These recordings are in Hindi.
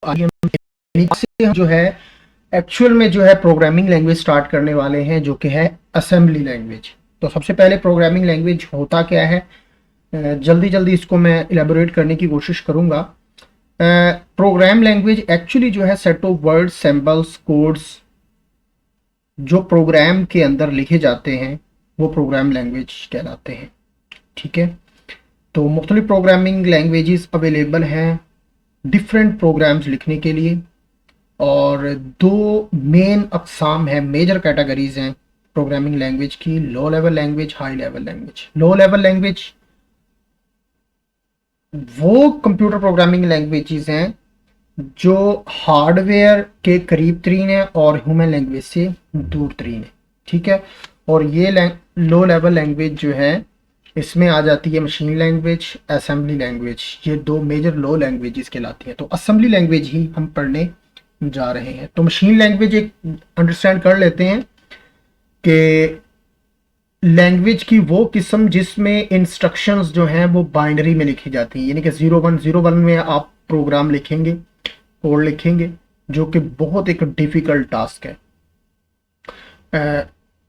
आइए हम जो है एक्चुअल में जो है प्रोग्रामिंग लैंग्वेज स्टार्ट करने वाले हैं, जो कि है असेंबली लैंग्वेज। तो सबसे पहले प्रोग्रामिंग लैंग्वेज होता क्या है, जल्दी जल्दी इसको मैं इलेबोरेट करने की कोशिश करूंगा। प्रोग्राम लैंग्वेज एक्चुअली जो है set of words, symbols, codes जो प्रोग्राम के अंदर लिखे जाते हैं वो प्रोग्राम लैंग्वेज कहलाते हैं। ठीक है, तो मुख्तलिफ प्रोग्रामिंग लैंग्वेजेस अवेलेबल हैं डिफरेंट प्रोग्राम्स लिखने के लिए, और दो मेन अकसाम है, मेजर कैटेगरीज हैं प्रोग्रामिंग लैंग्वेज की: low level language, high level language. Low level language वो कंप्यूटर प्रोग्रामिंग लैंग्वेजेस हैं जो हार्डवेयर के करीब तरीन है और ह्यूमन लैंग्वेज से दूर तरीन है। ठीक है, और ये लो लेवल लैंग्वेज जो है इसमें आ जाती है मशीन लैंग्वेज, असेंबली लैंग्वेज। ये दो मेजर लो लैंग्वेजेस कहलाती हैं। तो असेंबली लैंग्वेज ही हम पढ़ने जा रहे हैं। तो मशीन लैंग्वेज एक अंडरस्टैंड कर लेते हैं कि लैंग्वेज की वो किस्म जिसमें इंस्ट्रक्शंस जो हैं वो बाइनरी में लिखी जाती हैं, यानी कि 0101 में आप प्रोग्राम लिखेंगे, कोड लिखेंगे, जो कि बहुत एक डिफिकल्ट टास्क है।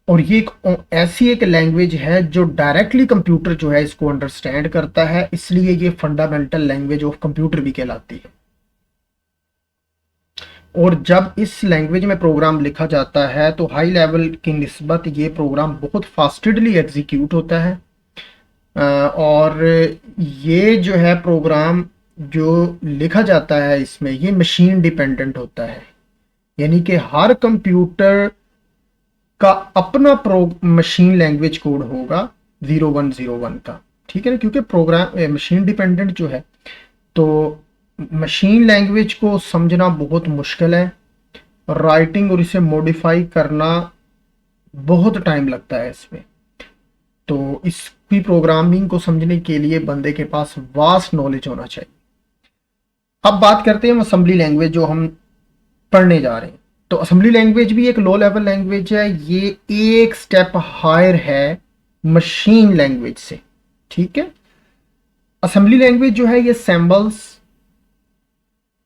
और ये ऐसी एक लैंग्वेज है जो डायरेक्टली कंप्यूटर जो है इसको अंडरस्टैंड करता है, इसलिए ये फंडामेंटल लैंग्वेज ऑफ कंप्यूटर भी कहलाती है। और जब इस लैंग्वेज में प्रोग्राम लिखा जाता है तो हाई लेवल की निस्बत ये प्रोग्राम बहुत फास्टेडली एग्जीक्यूट होता है। और ये जो है प्रोग्राम जो लिखा जाता है इसमें ये मशीन डिपेंडेंट होता है, यानी कि हर कंप्यूटर का अपना मशीन लैंग्वेज कोड होगा 0101 का। ठीक है ना, क्योंकि प्रोग्राम मशीन डिपेंडेंट जो है, तो मशीन लैंग्वेज को समझना बहुत मुश्किल है। राइटिंग और इसे मॉडिफाई करना बहुत टाइम लगता है इसमें। तो इसकी प्रोग्रामिंग को समझने के लिए बंदे के पास वास्ट नॉलेज होना चाहिए। अब बात करते हैं असेंबली लैंग्वेज जो हम पढ़ने जा रहे हैं। तो असेंबली लैंग्वेज भी एक लो लेवल लैंग्वेज है, ये एक स्टेप हायर है मशीन लैंग्वेज से। ठीक है, असेंबली लैंग्वेज जो है ये सिंबल्स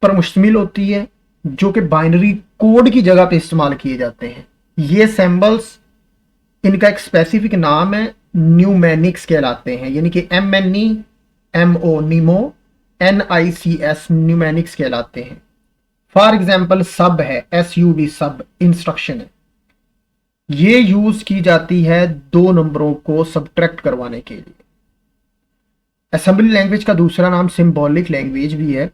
पर मुश्तमिल होती है जो कि बाइनरी कोड की जगह पे इस्तेमाल किए जाते हैं। ये सिंबल्स, इनका एक स्पेसिफिक नाम है, न्यूमेनिक्स कहलाते हैं, यानी कि MNEMO नीमो, NICS न्यूमेनिक्स कहलाते हैं। फॉर एग्जाम्पल सब है, SUB सब इंस्ट्रक्शन है, ये यूज की जाती है दो नंबरों को सब्ट्रैक्ट करवाने के लिए। असेंबली लैंग्वेज का दूसरा नाम सिंबॉलिक लैंग्वेज भी है।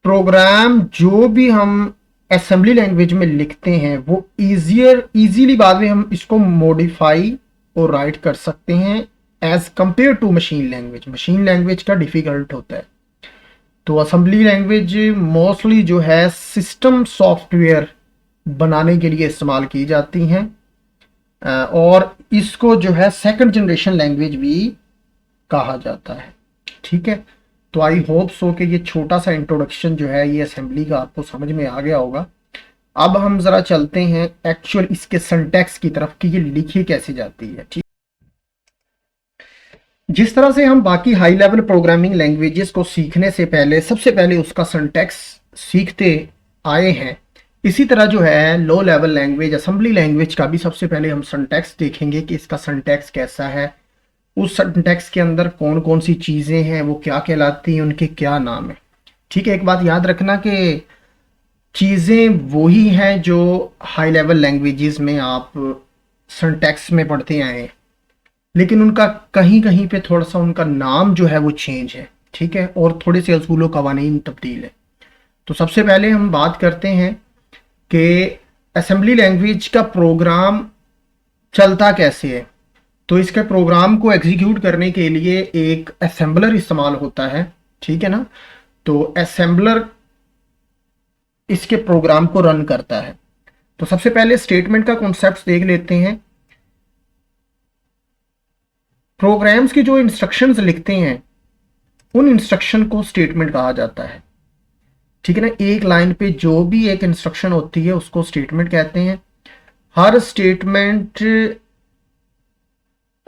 प्रोग्राम जो भी हम असेंबली लैंग्वेज में लिखते हैं वो इजीली बाद में हम इसको मॉडिफाई और राइट कर सकते हैं as compare to machine language. Machine language का डिफिकल्ट होता है। तो असेंबली लैंग्वेज मोस्टली जो है सिस्टम सॉफ्टवेयर बनाने के लिए इस्तेमाल की जाती हैं, और इसको जो है सेकंड जनरेशन लैंग्वेज भी कहा जाता है। ठीक है, तो आई होप सो कि ये छोटा सा इंट्रोडक्शन जो है ये असेंबली का आपको समझ में आ गया होगा। अब हम जरा चलते हैं एक्चुअल इसके सिंटैक्स की तरफ कि ये लिखी कैसे जाती है। ठीक, जिस तरह से हम बाकी हाई लेवल प्रोग्रामिंग लैंग्वेजेस को सीखने से पहले सबसे पहले उसका सिंटैक्स सीखते आए हैं, इसी तरह जो है low level language assembly language का भी सबसे पहले हम सिंटैक्स देखेंगे कि इसका सिंटैक्स कैसा है, उस सिंटैक्स के अंदर कौन कौन सी चीज़ें हैं, वो क्या कहलाती हैं, उनके क्या नाम है। ठीक है, एक बात याद रखना कि चीज़ें वही हैं जो हाई लेवल लैंग्वेजेस में आप सिंटैक्स में पढ़ते आए हैं, लेकिन उनका कहीं कहीं पे थोड़ा सा उनका नाम जो है वो चेंज है। ठीक है, और थोड़े से असूल कवानीन तब्दील है। तो सबसे पहले हम बात करते हैं कि असेंबली लैंग्वेज का प्रोग्राम चलता कैसे है। तो इसके प्रोग्राम को एग्जीक्यूट करने के लिए एक असेंबलर इस्तेमाल होता है। ठीक है ना, तो असेंबलर इसके प्रोग्राम को रन करता है। तो सबसे पहले स्टेटमेंट का कॉन्सेप्ट देख लेते हैं। प्रोग्राम्स की जो इंस्ट्रक्शंस लिखते हैं उन इंस्ट्रक्शन को स्टेटमेंट कहा जाता है। ठीक है ना, एक लाइन पे जो भी एक इंस्ट्रक्शन होती है उसको स्टेटमेंट कहते हैं। हर स्टेटमेंट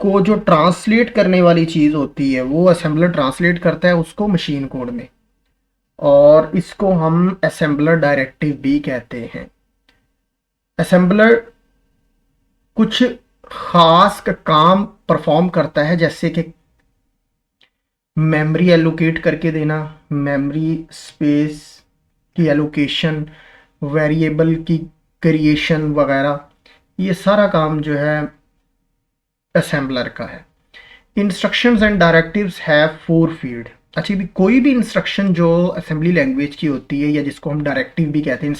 को जो ट्रांसलेट करने वाली चीज होती है वो असेंबलर ट्रांसलेट करता है उसको मशीन कोड में, और इसको हम असेंबलर डायरेक्टिव भी कहते हैं। असेंबलर कुछ खास का काम परफॉर्म करता है, जैसे कि मेमोरी एलोकेट करके देना, मेमोरी स्पेस की एलोकेशन, वेरिएबल की क्रिएशन वगैरह, ये सारा काम जो है असेंबलर का है। Instructions and directives have 4 field. अच्छा, भी कोई भी इंस्ट्रक्शन जो असेंबली लैंग्वेज की होती है या जिसको हम डायरेक्टिव भी कहते हैं,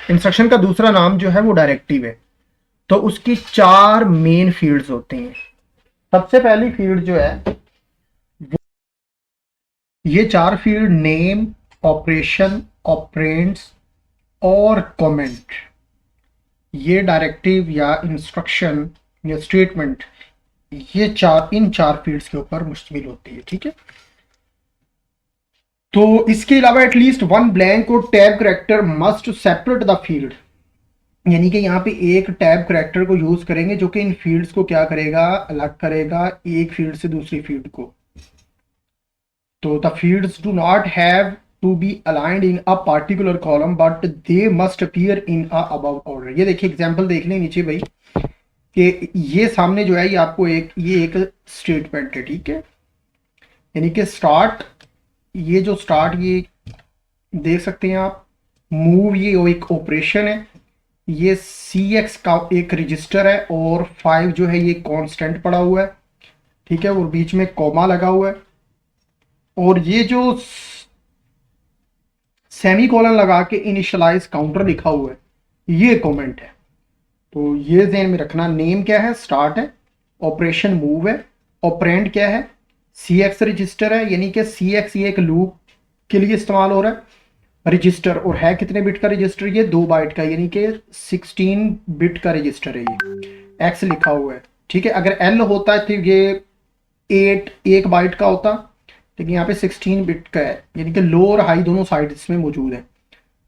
इंस्ट्रक्शन का दूसरा नाम जो है वो डायरेक्टिव है, तो उसकी 4 मेन फील्ड्स होती हैं। सबसे पहली फील्ड जो है, ये 4 फील्ड नेम, ऑपरेशन, ऑपरेंड्स और कमेंट, ये डायरेक्टिव या इंस्ट्रक्शन या स्टेटमेंट, ये इन चार फील्ड्स के ऊपर मुश्तमिल होती है। ठीक है, तो इसके अलावा एटलीस्ट वन ब्लैंक और tab character must separate the field, यानी कि यहाँ पे एक टैब करेक्टर को यूज करेंगे जो कि इन फील्ड्स को क्या करेगा, अलग करेगा एक फील्ड से दूसरी फील्ड को। तो the fields do not have to be aligned in a particular column but they must appear in a above order. ये देखिए एग्जांपल देख लें नीचे भाई, कि ये सामने जो है ये आपको ये एक स्टेटमेंट है। ठीक है, यानी कि स्टार्ट, ये जो स्टार्ट ये देख सकते हैं आप, मूव ये एक ऑपरेशन है, ये CX का एक रजिस्टर है, और 5 जो है ये कांस्टेंट पड़ा हुआ है। ठीक है, और बीच में कॉमा लगा हुआ है, और ये जो सेमी कॉलन लगा के इनिशियलाइज काउंटर लिखा हुआ है ये कमेंट है। तो ये ध्यान में रखना, नेम क्या है, स्टार्ट है, ऑपरेशन मूव है, ऑपरेंड क्या है, CX रजिस्टर है, यानी कि CX ये एक लूप के लिए इस्तेमाल हो रहा है, रजिस्टर, और है कितने बिट का रजिस्टर, ये 2 बाइट का, यानी कि 16 बिट का रजिस्टर है, ये X लिखा हुआ है। ठीक है, अगर L होता है तो ये 1 बाइट का होता, लेकिन यहाँ पे 16 बिट का है, यानी कि लो और हाई दोनों साइड इसमें मौजूद है,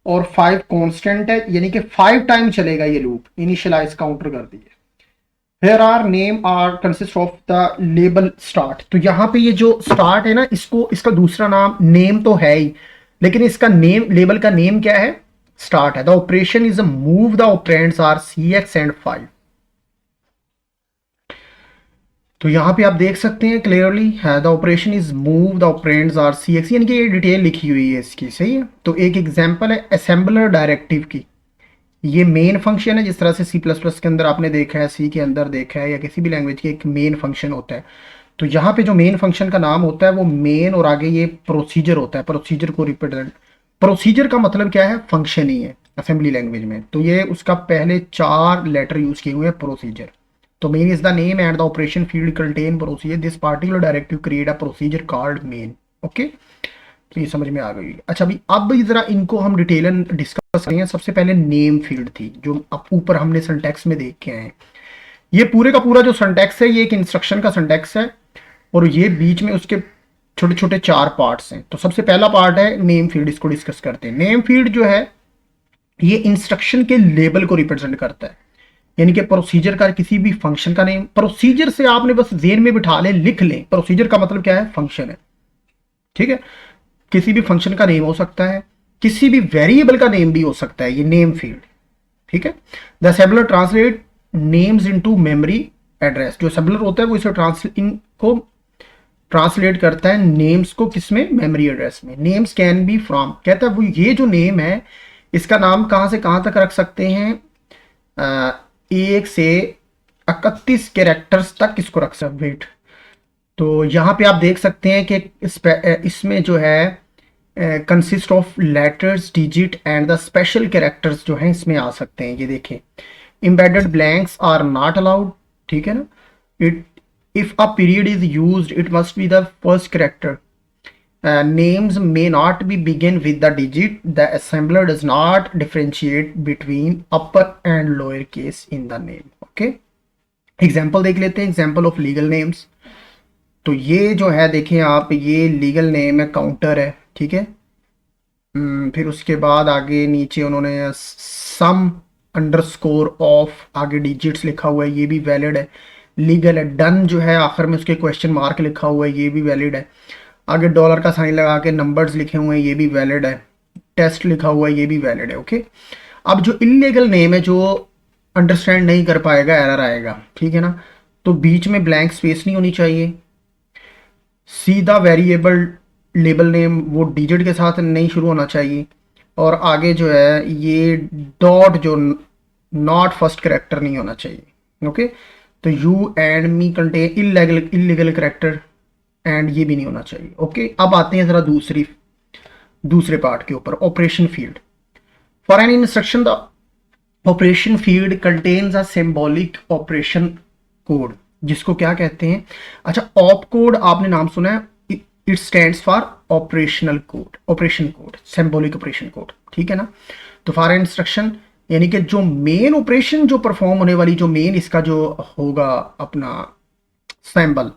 और 5 कांस्टेंट है, यानी कि 5 टाइम चलेगा ये लूप, इनिशियलाइज काउंटर कर दिए। Here are name are consist of the label start। तो यहाँ पे ये जो स्टार्ट है ना, इसका दूसरा नाम नेम तो है ही, लेकिन इसका नेम, लेबल का नेम क्या है, स्टार्ट है। The operation is move the operands are CX and 5। तो यहाँ पे आप देख सकते हैं क्लियरली है, the operation is move the operands are CX, यानी कि ये डिटेल लिखी हुई है इसकी, सही है। तो एक एग्जांपल है असेंबलर डायरेक्टिव की, ये मेन फंक्शन है, जिस तरह से C++ के अंदर आपने देखा है, C के अंदर देखा है, या किसी भी लैंग्वेज के एक मेन फंक्शन होता है। तो यहाँ पे जो मेन फंक्शन का नाम होता है वो मेन, और आगे ये प्रोसीजर होता है, प्रोसीजर को रिप्रेजेंट, प्रोसीजर का मतलब क्या है, फंक्शन ही है असेंबली लैंग्वेज में। तो ये उसका पहले 4 लेटर यूज किए हुए हैं, प्रोसीजर। तो main is the name and the operation field contain procedure, this particular directive create a procedure called main. Okay, तो ये समझ में आ गई। अच्छा, अब जरा इनको हम डिटेल डिस्कस करें। सबसे पहले नेम फील्ड थी, जो अब ऊपर हमने सिंटैक्स में देख के आए। ये पूरे का पूरा जो सिंटैक्स है ये एक इंस्ट्रक्शन का सिंटैक्स है, और ये बीच में उसके छोटे छोटे 4 पार्ट्स हैं। तो सबसे पहला पार्ट है नेम फील्ड, इसको डिस्कस करते हैं। नेम फील्ड जो है ये इंस्ट्रक्शन के लेबल को रिप्रेजेंट करता है, यानी कि प्रोसीजर का किसी भी फंक्शन का नेम। प्रोसीजर से आपने बस ज़हन में बिठा लें, लिख लें, प्रोसीजर का मतलब क्या है, फंक्शन है। ठीक है, किसी भी फंक्शन का नेम हो सकता है, किसी भी वेरिएबल का नेम भी हो सकता है, ये नेम फील्ड। ठीक है, the assembler translate names into memory address. जो असेंबलर होता है वो इसे इनको ट्रांसलेट करता है नेम्स को, किसमें, मेमोरी एड्रेस में। नेम्स कैन बी फ्रॉम, कहता है वो ये जो नेम है इसका नाम कहां से कहां तक रख सकते हैं, 1 से 31 कैरेक्टर्स तक इसको रख सकते। वेट, तो यहाँ पे आप देख सकते हैं कि इसमें जो है consist of letters, digit and the special characters जो हैं इसमें आ सकते हैं। ये देखें, embedded blanks are not allowed. ठीक है ना, it if a period is used it must be the first character. names may not be begin with the digit. The assembler does not differentiate between upper and lower case in the name. Okay, example देख लेते हैं, एग्जाम्पल ऑफ लीगल नेम्स। तो ये जो है देखें आप, ये लीगल नेम है, काउंटर है। ठीक है, फिर उसके बाद आगे नीचे उन्होंने सम अंडरस्कोर ऑफ, आगे डिजिट्स लिखा हुआ है, ये भी वैलिड है, लीगल है। डन जो है आखिर में उसके क्वेश्चन मार्क लिखा हुआ है, ये भी वैलिड है। आगे डॉलर का साइन लगा के नंबर्स लिखे हुए हैं, ये भी वैलिड है। टेस्ट लिखा हुआ है, ये भी वैलिड है। ओके, अब जो इलीगल नेम है, जो अंडरस्टैंड नहीं कर पाएगा, एरर आएगा, ठीक है ना। तो बीच में ब्लैंक स्पेस नहीं होनी चाहिए। सीधा वेरिएबल लेबल नेम वो डिजिट के साथ नहीं शुरू होना चाहिए। और आगे जो है ये डॉट जो नॉट फर्स्ट करेक्टर नहीं होना चाहिए। ओके, तो you and me contain illegal character, and ये भी नहीं होना चाहिए। ओके, अब आते हैं जरा दूसरे पार्ट के ऊपर, operation field. For an instruction the operation field contains a symbolic operation code, जिसको क्या कहते हैं? अच्छा, ऑप कोड आपने नाम सुना है, it stands for operational code, operation code, symbolic operation code, ठीक है ना। तो फॉर एन इंस्ट्रक्शन यानी कि जो मेन ऑपरेशन जो परफॉर्म होने वाली, जो मेन इसका जो होगा अपना सिंबल,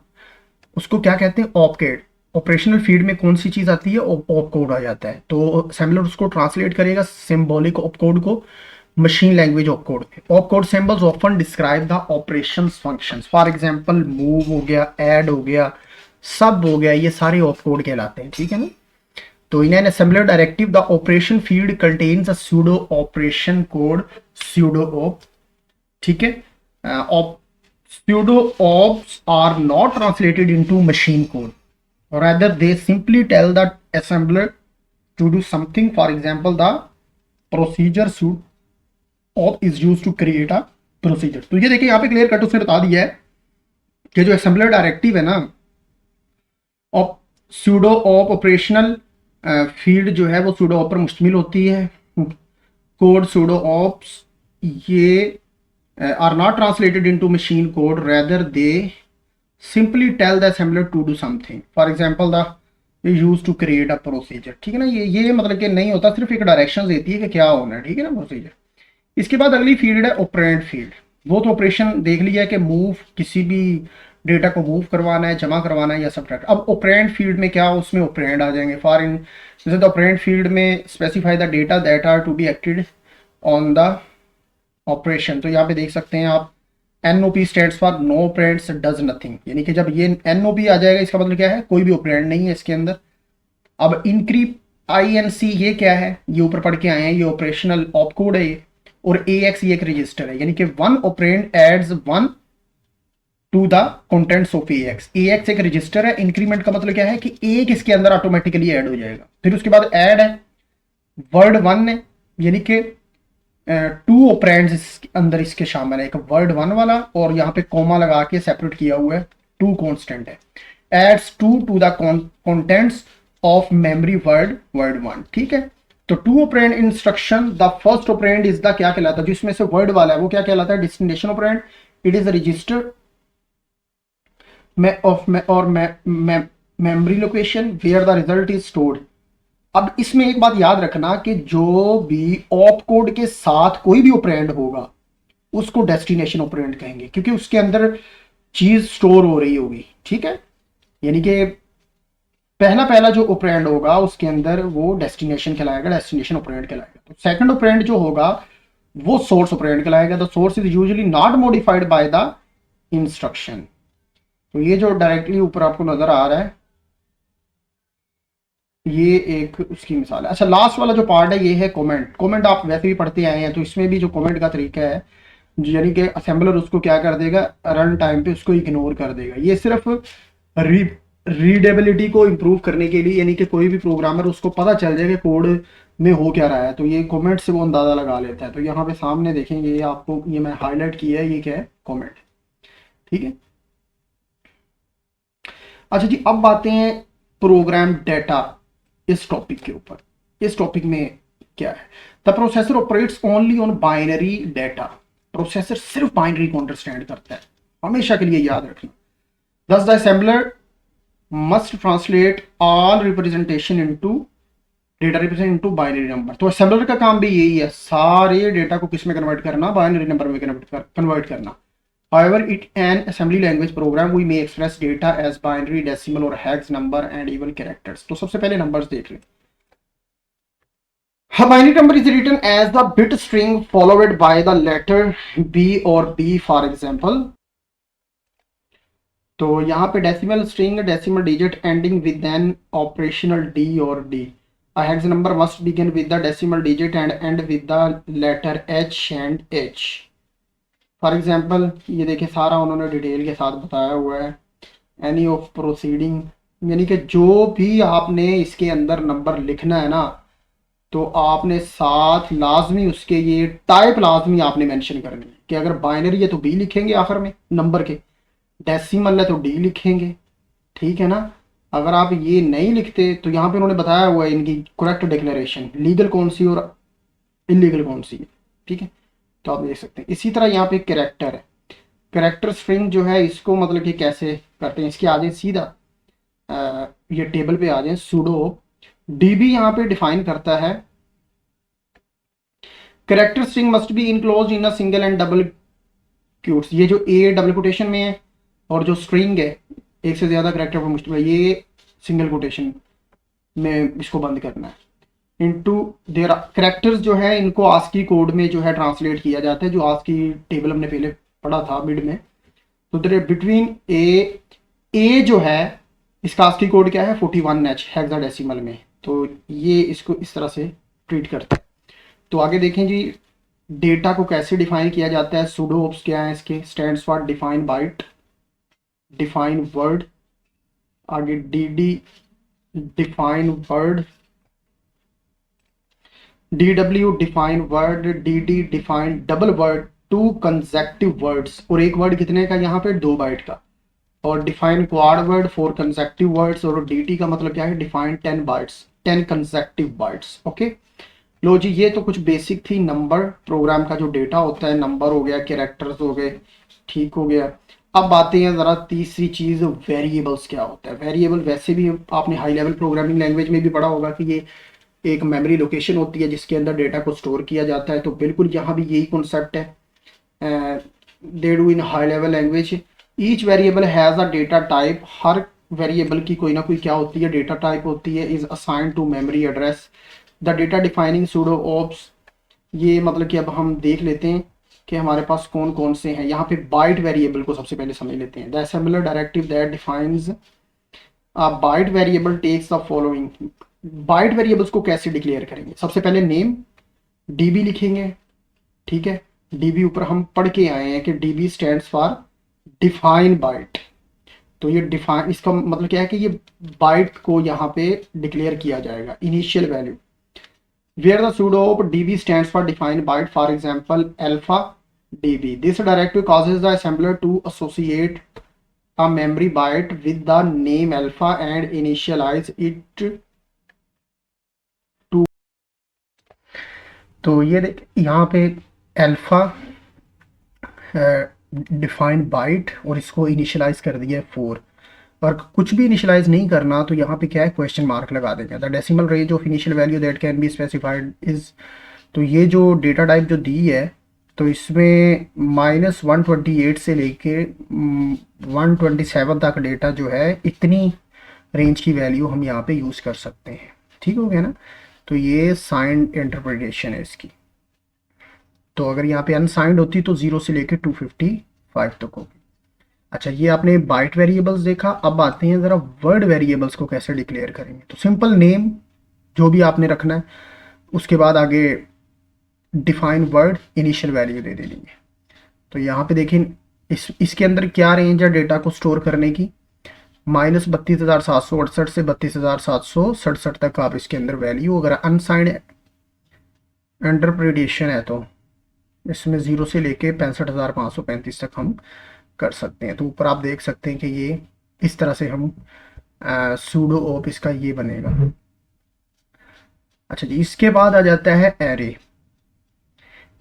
उसको क्या कहते हैं? Op code. ऑपरेशनल फील्ड में कौन सी चीज आती है? ऑप कोड आ जाता है। तो असेंबलर उसको ट्रांसलेट करेगा सिंबॉलिक ऑप कोड को मशीन लैंग्वेज ऑप कोड में। Op code symbols often describe the operations functions. For example move हो गया, ऐड हो गया, सब हो गया, ये सारे ऑप कोड कहलाते हैं, ठीक है ना। तो in an assembler directive the operation field contains a pseudo operation code, pseudo op, ठीक है। Pseudo ops are not translated into machine code. Rather, they simply tell the assembler to do something. For example, the procedure pseudo op is used to create a procedure. तो ये देखिए यहाँ पे क्लियर कट उसने बता दिया है कि जो assembler डायरेक्टिव है ना, op pseudo op operational field जो है वो सूडो ऑप पर मुश्तमिल होती है। कोड सूडो ऑप्स ये are not translated into machine code, rather they simply tell the assembler to do something. For example, the used to create a procedure, ठीक है ना। ये मतलब कि नहीं होता, सिर्फ एक डायरेक्शन देती है कि क्या होना है, ठीक है ना, प्रोसीजर। इसके बाद अगली फील्ड है ऑपरेंड फील्ड। वो तो ऑपरेशन देख लिया कि मूव, किसी भी डेटा को मूव करवाना है, जमा करवाना है या सब्ट्रैक्ट। अब ऑपरेंड फील्ड में क्या, उसमें ऑपरेंड आ जाएंगे। फॉर इन जैसे द ऑपरेंड फील्ड में specify the data that are to be acted on the operation. तो यहाँ पे देख सकते हैं आप, NOP stands for no operands does nothing, यानी कि जब ये NOP आ जाएगा इसका मतलब क्या है? कोई भी ऑपरेंड नहीं है इसके अंदर। अब इनक्रीप INC ये क्या है? ये ऊपर पढ़ के आए हैं, ये ऑपरेशनल ऑप कोड है ये। और AX ये एक रजिस्टर है, यानी कि one operand adds one to the contents of AX। AX एक रजिस्टर है, इंक्रीमेंट का मतलब क्या है कि एक इसके अंदर ऑटोमेटिकली ऐड हो जाएगा। फिर उसके बाद ऐड है, वर्ड वन है, यानी कि टू ऑपरेंड्स अंदर इसके शामिल है, एक वर्ड वन वाला और यहाँ पे कोमा लगा के सेपरेट किया हुआ है, टू कांस्टेंट है। Adds to the contents of memory word one, ठीक है। तो two operand instruction, the first operand is the क्या कहलाता है? जिसमें से वर्ड वाला है वो क्या कहलाता है? Destination operand. It is register और memory location where the result is stored. अब इसमें एक बात याद रखना कि जो भी ऑप कोड के साथ कोई भी ऑपरेंड होगा उसको डेस्टिनेशन ऑपरेंड कहेंगे, क्योंकि उसके अंदर चीज स्टोर हो रही होगी, ठीक है। यानी कि पहला जो ऑपरेंड होगा उसके अंदर वो डेस्टिनेशन कहलाएगा, डेस्टिनेशन ऑपरेंड कहलाएगा। तो सेकंड ऑपरेंड जो होगा वो सोर्स ऑपरेंड कहलाएगा। The source is usually not modified by the instruction. तो ये जो डायरेक्टली ऊपर आपको नजर आ रहा है ये एक उसकी मिसाल है। अच्छा, लास्ट वाला जो पार्ट है ये है कमेंट। कमेंट आप वैसे भी पढ़ते आए हैं, तो इसमें भी जो कमेंट का तरीका है, यानी कि असेंबलर उसको क्या कर देगा, रन टाइम पे उसको इग्नोर कर देगा। ये सिर्फ रीडेबिलिटी को इम्प्रूव करने के लिए, यानी कि कोई भी प्रोग्रामर उसको पता चल जाए कि कोड में हो क्या रहा है, तो ये कमेंट से वो अंदाजा लगा लेता है। तो यहाँ पे सामने देखेंगे, ये आपको, ये मैं हाईलाइट किया है, ये क्या है? कमेंट, ठीक है। अच्छा जी, अब बातें हैं प्रोग्राम डेटा इस टॉपिक के ऊपर। इस टॉपिक में क्या है? The processor operates only on binary data. Processor सिर्फ बाइनरी को अंडरस्टैंड करता है, हमेशा के लिए याद रखना। दस the assembler must translate all representation into data represent into binary number. तो असेंबलर का काम भी यही है, सारे डेटा को किस में कन्वर्ट करना? बाइनरी नंबर में कन्वर्ट करना। However, it an assembly language program we may express data as binary, decimal or hex number and even characters. तो सबसे पहले नंबर्स देख लें। A binary number is written as the bit string followed by the letter B or B, for example तो यहाँ पे decimal string decimal digit ending with N operational D और D. A hex number must begin with the decimal digit and end with the letter H and H। For example ये देखिए सारा उन्होंने डिटेल के साथ बताया हुआ है। एनी ऑफ प्रोसीडिंग, यानी कि जो भी आपने इसके अंदर नंबर लिखना है ना, तो आपने साथ लाजमी उसके ये टाइप लाजमी आपने मेंशन करनी है कि अगर बाइनरी है तो बी लिखेंगे आखिर में नंबर के, डेसिमल है तो डी लिखेंगे, ठीक है ना। अगर आप ये नहीं लिखते तो यहाँ पे उन्होंने बताया हुआ है इनकी करेक्ट डिक्लेरेशन, लीगल कौन सी और इलीगल कौन सी है, ठीक है। तो आप देख सकते हैं। इसी तरह यहाँ पे कैरेक्टर है, कैरेक्टर स्ट्रिंग जो है इसको मतलब कि कैसे करते हैं, इसके आ जाए सीधा ये टेबल पे आ जाए। सूडो डीबी यहाँ पे डिफाइन करता है character string must be enclose in a single and double quotes. ये जो ए डबल कोटेशन में है और जो स्ट्रिंग है एक से ज्यादा कैरेक्टर पर मुश्तमिल है, ये सिंगल कोटेशन में इसको बंद करना है। इनटू देयर कैरेक्टर्स जो है इनको आस्की कोड में जो है ट्रांसलेट किया जाता है, जो आस्की टेबल हमने पहले पढ़ा था मिड में। तो देयर बिटवीन ए जो है इसका आस्की कोड क्या है 41H हेक्साडेसिमल में, तो ये इसको इस तरह से ट्रीट करता है। तो आगे देखें जी डेटा को कैसे डिफाइन किया जाता है। सूडो ऑप्स क्या है इसके, stands for define byte, define word, आगे D D define word, DW define word, DD define double word, 2 consecutive words, और एक वर्ड कितने का यहाँ पे 2 बाइट का, और define quad word 4 consecutive words, और DT का मतलब क्या है define 10 bytes 10 consecutive bytes. Okay लो जी, ये तो कुछ बेसिक थी नंबर प्रोग्राम का जो डेटा होता है, नंबर हो गया, कैरेक्टर्स हो गए, ठीक हो गया। अब आते हैं ज़रा तीसरी चीज़, वेरिएबल्स क्या होता है। वेरिएबल वैसे भी आपने हाई लेवल प्रोग्रामिंग लैंग्वेज में भी पढ़ा होगा कि ये एक मेमोरी लोकेशन होती है जिसके अंदर डेटा को स्टोर किया जाता है। तो बिल्कुल यहाँ भी यही कॉन्सेप्ट है, they do in high level language. Each variable has a data type, her variable की कोई ना कोई क्या होती है डेटा टाइप होती है। Is assign to memory address the data defining pseudo ops. ये मतलब कि अब हम देख लेते हैं कि हमारे पास कौन कौन से हैं। यहाँ पे बाइट वेरिएबल को सबसे पहले समझ लेते हैं। The assembler directive that defines a byte variable takes the following. Byte variables को कैसे डिक्लेयर करेंगे, सबसे पहले नेम डीबी लिखेंगे, ठीक है। डीबी ऊपर हम पढ़ के आए हैं कि DB stands for define byte. तो ये डिफाइन इसका मतलब क्या है कि ये बाइट को यहाँ पे डिक्लेयर किया जाएगा, initial value. Where the pseudo of db stands for defined byte, for example alpha db। this directive causes the assembler to associate a memory byte with the name alpha and initialize it to। तो ये देख यहाँ पे अल्फा डिफाइंड बाइट और इसको इनिशियलाइज कर दिया है 4, और कुछ भी इनिशियलाइज नहीं करना तो यहाँ पे क्या है क्वेश्चन मार्क लगा देंगे। The decimal range of initial value that can be specified is. तो ये जो डेटा टाइप जो दी है तो इसमें -128 से लेके 127 तक डेटा जो है इतनी रेंज की वैल्यू हम यहाँ पे यूज़ कर सकते हैं, ठीक हो गया ना। तो ये साइंड इंटरप्रिटेशन है इसकी। तो अगर यहाँ पे अनसाइंड होती तो 0 से लेके 255 तक होगी। अच्छा, ये आपने बाइट वेरिएबल्स देखा। अब आते हैं ज़रा वर्ड वेरिएबल्स को कैसे डिक्लेयर करेंगे। तो सिंपल नेम जो भी आपने रखना है, उसके बाद आगे डिफाइन वर्ड इनिशियल वैल्यू दे देनी है। तो यहाँ पे देखें इसके अंदर क्या रेंज है डेटा को स्टोर करने की, -32,768 से 32,767 तक आप इसके अंदर वैल्यू। अगर अनसाइंड इंटरप्रिटेशन है तो इसमें 0 से लेके 65,535 तक हम कर सकते हैं। तो ऊपर आप देख सकते हैं कि ये इस तरह से हम सूडो ऑप इसका ये बनेगा। अच्छा जी, इसके बाद आ जाता है एरे।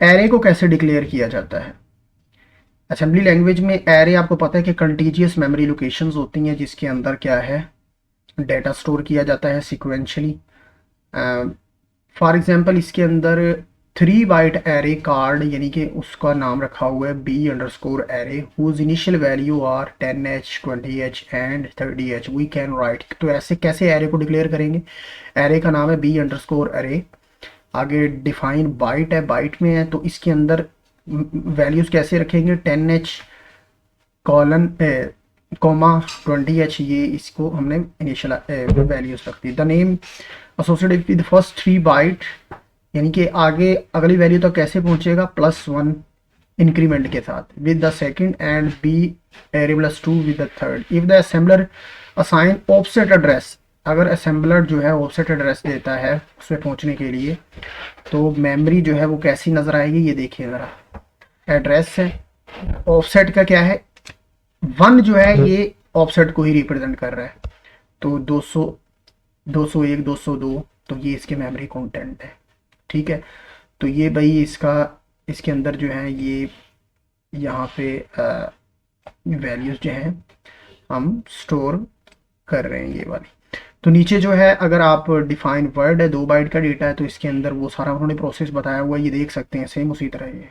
एरे को कैसे डिक्लेयर किया जाता है। असेंबली लैंग्वेज में एरे आपको पता है कि कंटीजियस मेमोरी लोकेशंस होती हैं जिसके अंदर क्या है डेटा स्टोर किया जाता है सिक्वेंशली। फॉर एग्जांपल इसके अंदर 3 बाइट एरे कार्ड यानी कि उसका नाम रखा हुआ है b_ array whose initial value are 10H 20H and 30H we can write. तो ऐसे कैसे एरे को डिक्लेयर करेंगे। एरे का नाम है b_ एरे, आगे डिफाइन बाइट है, बाइट में है तो इसके अंदर वैल्यूज कैसे रखेंगे 10H कॉमा 20h, ये इसको हमने इनिशियल वैल्यूज रख दी। The name associated with first 3 byte, यानी कि आगे अगली वैल्यू तक कैसे पहुंचेगा, +1 इंक्रीमेंट के साथ with the second and B +2 with the third. If the assembler assign offset address, अगर असेंबलर जो है ऑफसेट एड्रेस देता है उसमें पहुंचने के लिए, तो मेमोरी जो है वो कैसी नजर आएगी, ये देखिए ज़रा। एड्रेस है, ऑफसेट का क्या है, 1 जो है ये ऑफसेट को ही रिप्रेजेंट कर रहा है, तो 200, 201, 202, तो ये इसके मेमोरी कंटेंट है। ठीक है, तो ये भाई इसका, इसके अंदर जो है ये यहाँ पे वैल्यूज जो हैं हम स्टोर कर रहे हैं, ये वाली। तो नीचे जो है अगर आप डिफाइन वर्ड है, 2 बाइट का डेटा है, तो इसके अंदर वो सारा उन्होंने प्रोसेस बताया हुआ है, ये देख सकते हैं सेम उसी तरह। ये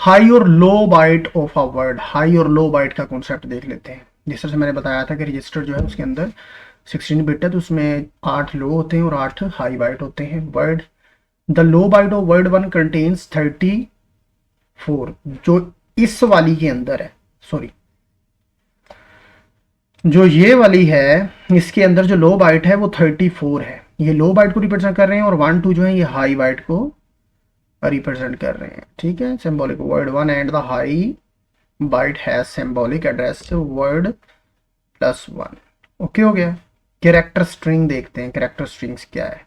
हाई और low byte of a word, high और लो बाइट का कॉन्सेप्ट देख लेते हैं। जिस तरह से मैंने बताया था कि रजिस्टर जो है उसके अंदर 16 बिट है, तो उसमें 8 लो होते हैं और 8 हाई बाइट होते हैं। Word, the low byte of word 1 contains 34, जो इस वाली के अंदर है, सॉरी जो ये वाली है, इसके अंदर जो लो बाइट है वो 34 है, ये लो बाइट को रिप्रेजेंट कर रहे हैं, और 1 2 जो है ये हाई बाइट को रिप्रेजेंट कर रहे हैं। ठीक है, symbolic word 1 and the high byte has symbolic address word +1। Okay हो गया। कैरेक्टर स्ट्रिंग देखते हैं, कैरेक्टर स्ट्रिंग्स क्या है।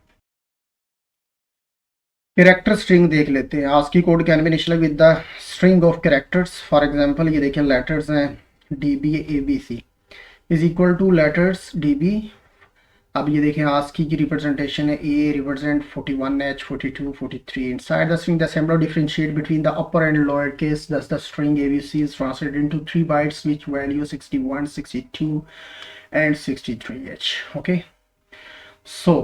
कैरेक्टर स्ट्रिंग देख लेते हैं। ASCII code can be initialized with the string of characters. For example ये देखिए लेटर्स हैं DB ABC is equal to letters DB। अब ये देखें आस्की की रिप्रेजेंटेशन है, A represent 41H 42 43। Inside the string the assembler differentiate between the upper and lower case, thus the string ABC is translated into 3 bytes which value 61 62 and 63H। okay, so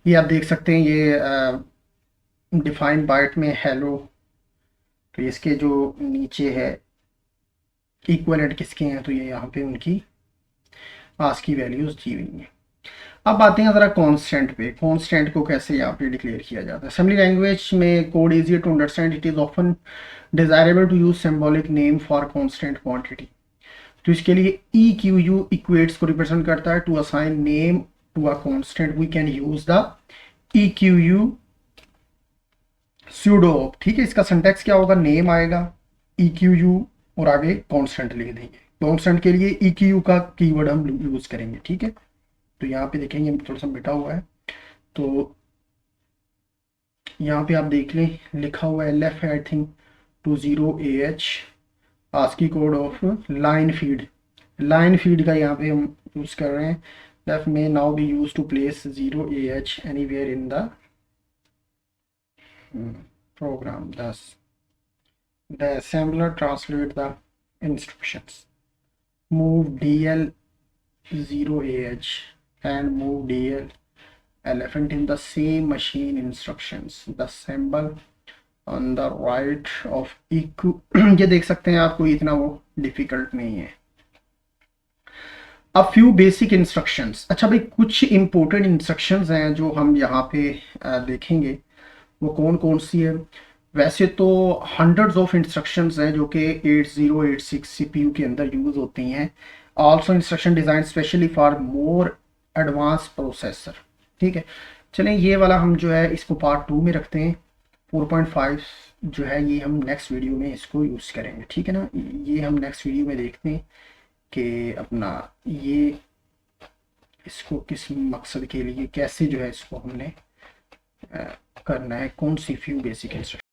ये आप देख सकते हैं, ये डिफाइन बाइट में हेलो, तो इसके जो नीचे है इक्वलेंट किसके हैं, तो ये यहाँ पे उनकी आस्की वैल्यूज दी हुई हैं। अब आते हैं ज़रा कांस्टेंट पे। कांस्टेंट को कैसे यहाँ पे डिक्लेयर किया जाता है। असेंबली लैंग्वेज में code easier to understand, it is often desirable to use symbolic name for constant quantity. तो इसके लिए EQU इक्वेट्स को रिप्रेजेंट करता है। To assign name to a constant we can use the EQU pseudo op. ठीक है, इसका सिंटैक्स क्या होगा, नेम आएगा EQU और आगे कांस्टेंट लिख देंगे। कांस्टेंट के लिए EQU का कीवर्ड हम यूज करेंगे। ठीक है, तो यहाँ पे देखेंगे थोड़ा सा मिटा हुआ है, तो यहाँ पे आप देख लें लिखा हुआ है LF I think 20AH ASCII code of line feed. Line feed का यहाँ पे हम यूज कर रहे हैं। LF may now be used to place 0AH anywhere in the program, thus the assembler translate the instructions move DL 0AH and move DL elephant in the same machine instructions, the symbol on the right of EQ। ये देख सकते हैं आप, कोई इतना वो डिफिकल्ट नहीं है। अब फ्यू बेसिक इंस्ट्रक्शंस। अच्छा भाई, कुछ इंपॉर्टेंट इंस्ट्रक्शंस हैं जो हम यहाँ पे देखेंगे, वो कौन कौन सी है। वैसे तो हंड्रेड्स ऑफ इंस्ट्रक्शंस हैं जो कि 8086 CPU के अंदर यूज होती हैं। Also instruction design specially for more advance processor. ठीक है, चलें ये वाला हम जो है इसको पार्ट 2 में रखते हैं। 4.5 जो है ये हम नेक्स्ट वीडियो में इसको यूज़ करेंगे। ठीक है ना, ये हम नेक्स्ट वीडियो में देखते हैं कि अपना ये इसको किस मकसद के लिए कैसे जो है इसको हमने करना है, कौन सी फ्यू बेसिक इंस्ट्रक्शन।